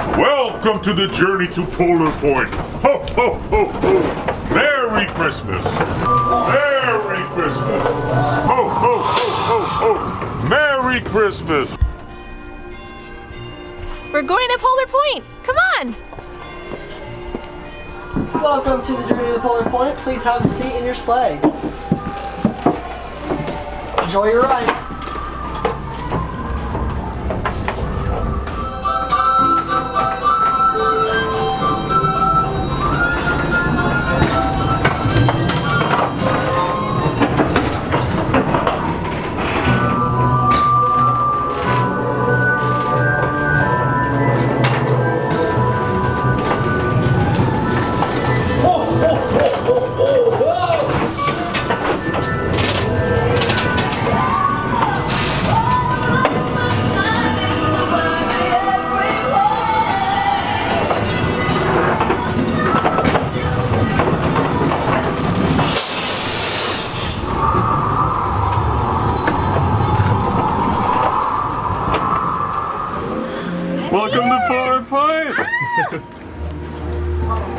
Welcome to the journey to Polar Point. Ho, ho, ho, ho. Merry Christmas. Merry Christmas. Ho, ho, ho, ho, ho. Merry Christmas. We're going to Polar Point. Come on. Welcome to the journey to the Polar Point. Please have a seat in your sleigh. Enjoy your ride. Welcome to Polar Point!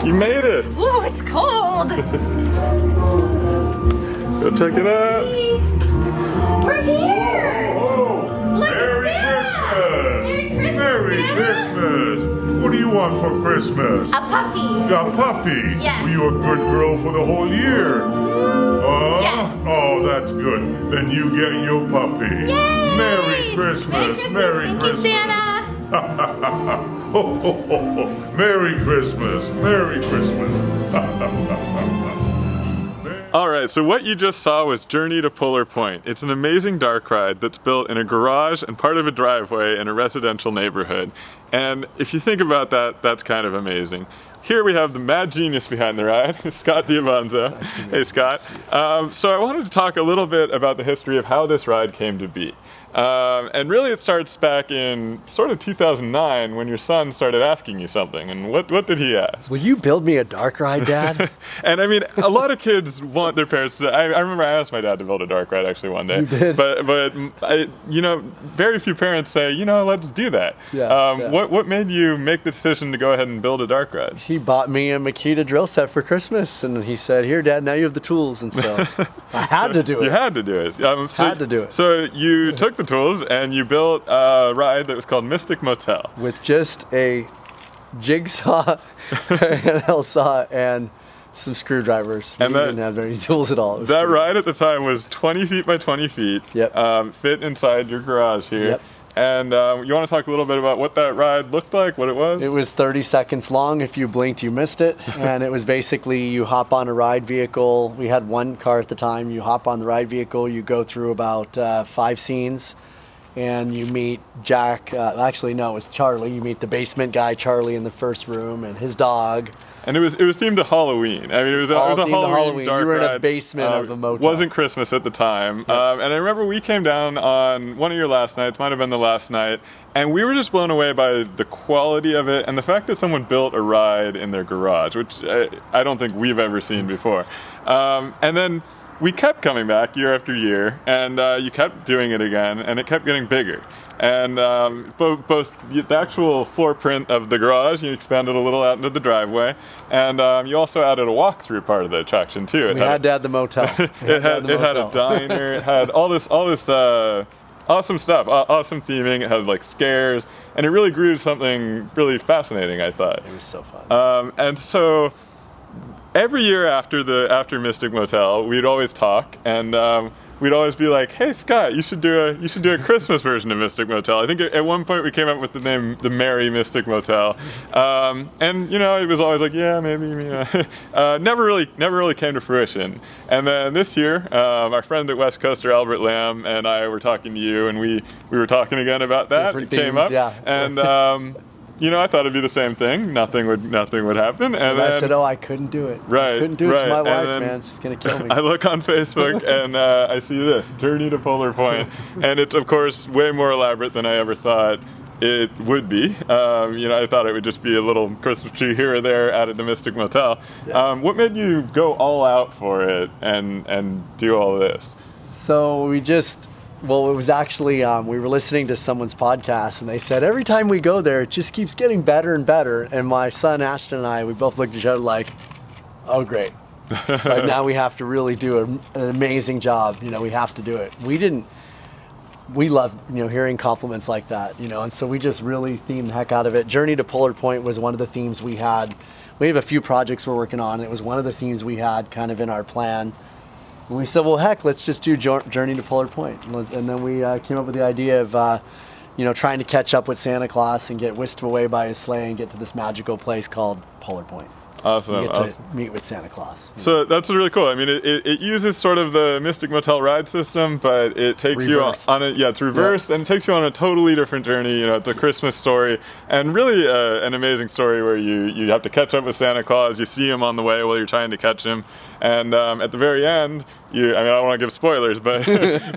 You made it! Ooh, it's cold. Go check it out! We're here. Oh, Look Merry at Santa. Christmas. Merry Merry Christmas, Christmas. What do you want for Christmas? A puppy. A puppy? Yes. Were you a good girl for the whole year? Yes. Oh, that's good. Then you get your puppy. Yay. Merry Christmas. Merry Thank Christmas. you, Santa. Ho, ho, ho, ho. Merry Christmas. Merry Christmas. Alright, so what you just saw was Journey to Polar Point. It's an amazing dark ride that's built in a garage and part of a driveway in a residential neighborhood. And if you think about that, that's kind of amazing. Here we have the mad genius behind the ride, Scott Diabanzo. Nice to meet Hey you. Scott. So I wanted to talk a little bit about the history of how this ride came to be. And really it starts back in sort of 2009 when your son started asking you something. And what did he ask? Will you build me a dark ride, Dad? And I mean, a lot of kids want their parents to. I remember I asked my dad to build a dark ride actually one day. You did? But very few parents say, let's do that. Yeah. What made you make the decision to go ahead and build a dark ride? He bought me a Makita drill set for Christmas, and he said, "Here, Dad, now you have the tools." And so I had to do it. You had to do it. Had to do it. So you took the tools and you built a ride that was called Mystic Motel. With just a jigsaw, handheld saw, and some screwdrivers. We And didn't have any tools at all. It was That pretty- ride at the time was 20 feet by 20 feet. Yep. Fit inside your garage here. Yep. And you want to talk a little bit about what that ride looked like, what it was? It was 30 seconds long. If you blinked, you missed it. And it was basically you hop on a ride vehicle. We had one car at the time. You hop on the ride vehicle. You go through about 5 scenes. And you meet Jack. Actually, no, it was Charlie. You meet the basement guy, Charlie, in the first room, and his dog. And it was themed to Halloween. I mean, it was a All themed to Halloween dark You were in a ride. basement of a motel. Wasn't Christmas at the time. Yep. And I remember we came down on one of your last nights, might have been the last night, and we were just blown away by the quality of it and the fact that someone built a ride in their garage, which I don't think we've ever seen before. And then we kept coming back year after year, and you kept doing it again, and it kept getting bigger. And both the actual floor print of the garage, you expanded a little out into the driveway, and you also added a walkthrough part of the attraction too. We had to have the motel. It had a diner. It had all this awesome stuff, awesome theming. It had like scares, and it really grew to something really fascinating, I thought. It was so fun. And so every year after Mystic Motel, we'd always talk, and we'd always be like, "Hey Scott, you should do a Christmas version of Mystic Motel." I think at one point we came up with the name the Merry Mystic Motel, and it was always like, yeah, maybe. Never really came to fruition. And then this year, our friend at West Coaster Albert Lamb and I were talking to you, and we were talking again about that. Different it came themes, up, yeah. and. I thought it'd be the same thing. Nothing would happen. And then I said, "Oh, I couldn't do it. Right, I couldn't do it to right. my And wife, then man. She's gonna kill me." I look on Facebook and I see this, Journey to Polar Point. And it's, of course, way more elaborate than I ever thought it would be. I thought it would just be a little Christmas tree here or there added to Mystic Motel. Yeah. What made you go all out for it and do all this? So we just Well, it was actually, we were listening to someone's podcast and they said every time we go there, it just keeps getting better and better. And my son Ashton and I, we both looked at each other like, oh, great. But now we have to really do an amazing job. You know, we have to do it. We love, hearing compliments like that, and so we just really themed the heck out of it. Journey to Polar Point was one of the themes we had. We have a few projects we're working on. It was one of the themes we had kind of in our plan. And we said, well, heck, let's just do Journey to Polar Point. And then we came up with the idea of, trying to catch up with Santa Claus and get whisked away by his sleigh and get to this magical place called Polar Point. Awesome. You get to meet with Santa Claus. So that's really cool. I mean, it uses sort of the Mystic Motel ride system, but it takes Reversed. you on it's reversed, and it takes you on a totally different journey. It's a Christmas story, and really an amazing story where you have to catch up with Santa Claus. You see him on the way while you're trying to catch him, and at the very end, I don't want to give spoilers, but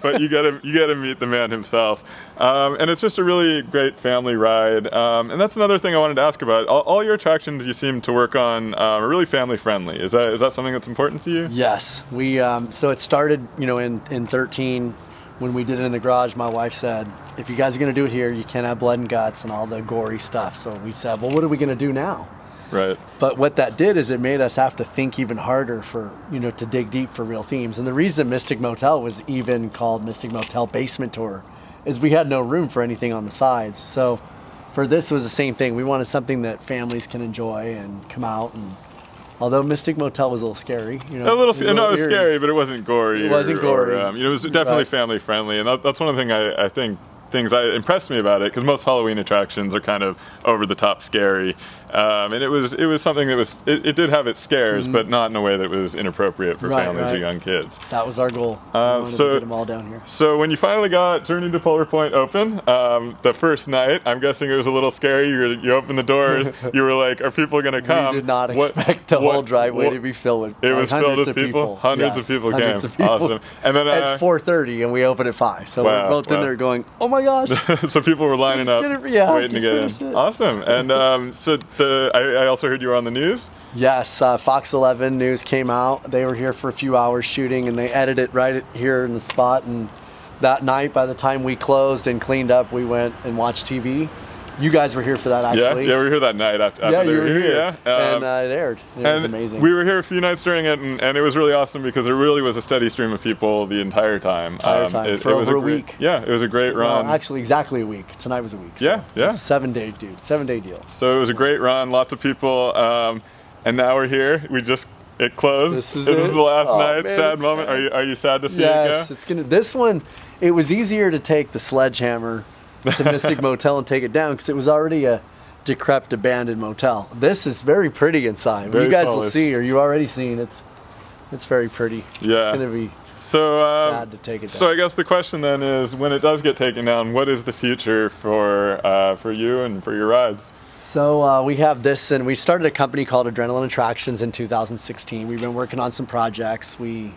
but you gotta meet the man himself, and it's just a really great family ride. And that's another thing I wanted to ask about. All your attractions you seem to work on are really family friendly. Is that something that's important to you? Yes, we so it started in 13 when we did it in the garage. My wife said, if you guys are going to do it here, you can't have blood and guts and all the gory stuff. So we said, well, what are we going to do now? Right. But what that did is it made us have to think even harder for to dig deep for real themes. And the reason Mystic Motel was even called Mystic Motel Basement Tour is we had no room for anything on the sides. So for this, it was the same thing. We wanted something that families can enjoy and come out. And although Mystic Motel was a little scary, it was eerie. scary, but it wasn't gory. It wasn't gory. It was definitely family friendly, and that's one of the things I think impressed me about it, because most Halloween attractions are kind of over the top scary, and it was something that it did have its scares, but not in a way that was inappropriate for families or young kids. That was our goal. We wanted to get them all down here. So when you finally got Journey to Polar Point open, the first night, I'm guessing it was a little scary. You opened the doors. You were like, "Are people going to come?" We did not expect the whole driveway to be filled with. It was filled with people. Hundreds of people came. Awesome. And then at 4:30, and we opened at 5. So we're both in there going, "Oh my gosh!" So people were lining up, waiting to get in. Awesome. And so I also heard you were on the news. Yes, Fox 11 News came out. They were here for a few hours shooting, and they edited it right here in the spot. And that night, by the time we closed and cleaned up, we went and watched TV. You guys were here for that, actually. Yeah, we were here that night after you they were here. Yeah, and it aired. It was amazing. We were here a few nights during it, and it was really awesome because there really was a steady stream of people the entire time. For over a week. Yeah, it was a great run. Well, actually, exactly a week. Tonight was a week. So yeah. 7-day, dude. 7-day deal. So it was a great run, lots of people, and now we're here. It closed. This is it. Was the last night. Man, sad moment. Sad. Are you sad to see yes, it go? This one, it was easier to take the sledgehammer to Mystic Motel and take it down because it was already a decrepit, abandoned motel. This is very pretty inside. Very you guys polished. will see, or you already seen. It's very pretty. Yeah. It's gonna be sad to take it down. So I guess the question then is, when it does get taken down, what is the future for you and for your rides? So we have this, and we started a company called Adrenaline Attractions in 2016. We've been working on some projects. We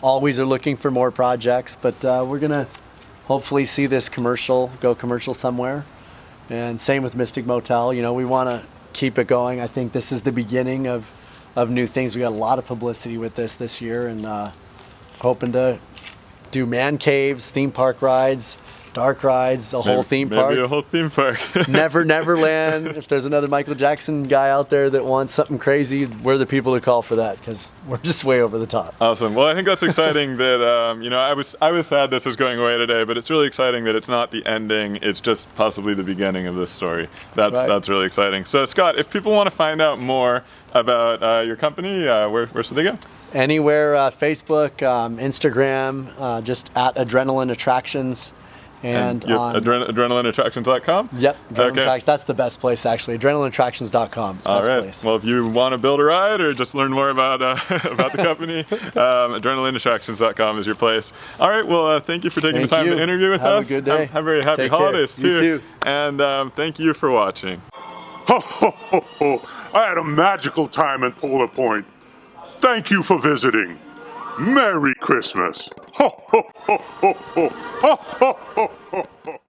always are looking for more projects, but we're gonna hopefully see this go commercial somewhere. And same with Mystic Motel. We want to keep it going. I think this is the beginning of new things. We got a lot of publicity with this year, and hoping to do man caves, theme park rides, dark rides, whole theme park. Maybe a whole theme park. Neverland. If there's another Michael Jackson guy out there that wants something crazy, we're the people to call for that, because we're just way over the top. Awesome. Well, I think that's exciting that, I was sad this was going away today, but it's really exciting that it's not the ending. It's just possibly the beginning of this story. That's really exciting. So, Scott, if people want to find out more about your company, where should they go? Anywhere, Facebook, Instagram, just at Adrenaline Attractions. And on adrenalineattractions.com? Yep, okay. That's the best place, actually. Adrenalineattractions.com is the best place. Well, if you want to build a ride or just learn more about the company, adrenalineattractions.com is your place. All right, well, thank you for taking the time to interview with us. Have a good day. Have very happy holidays, too. You too. And thank you for watching. Ho, ho, ho, ho. I had a magical time at Polar Point. Thank you for visiting. Merry Christmas. Ho, ho, ho, ho, ho. Ho, ho, ho, ho, ho.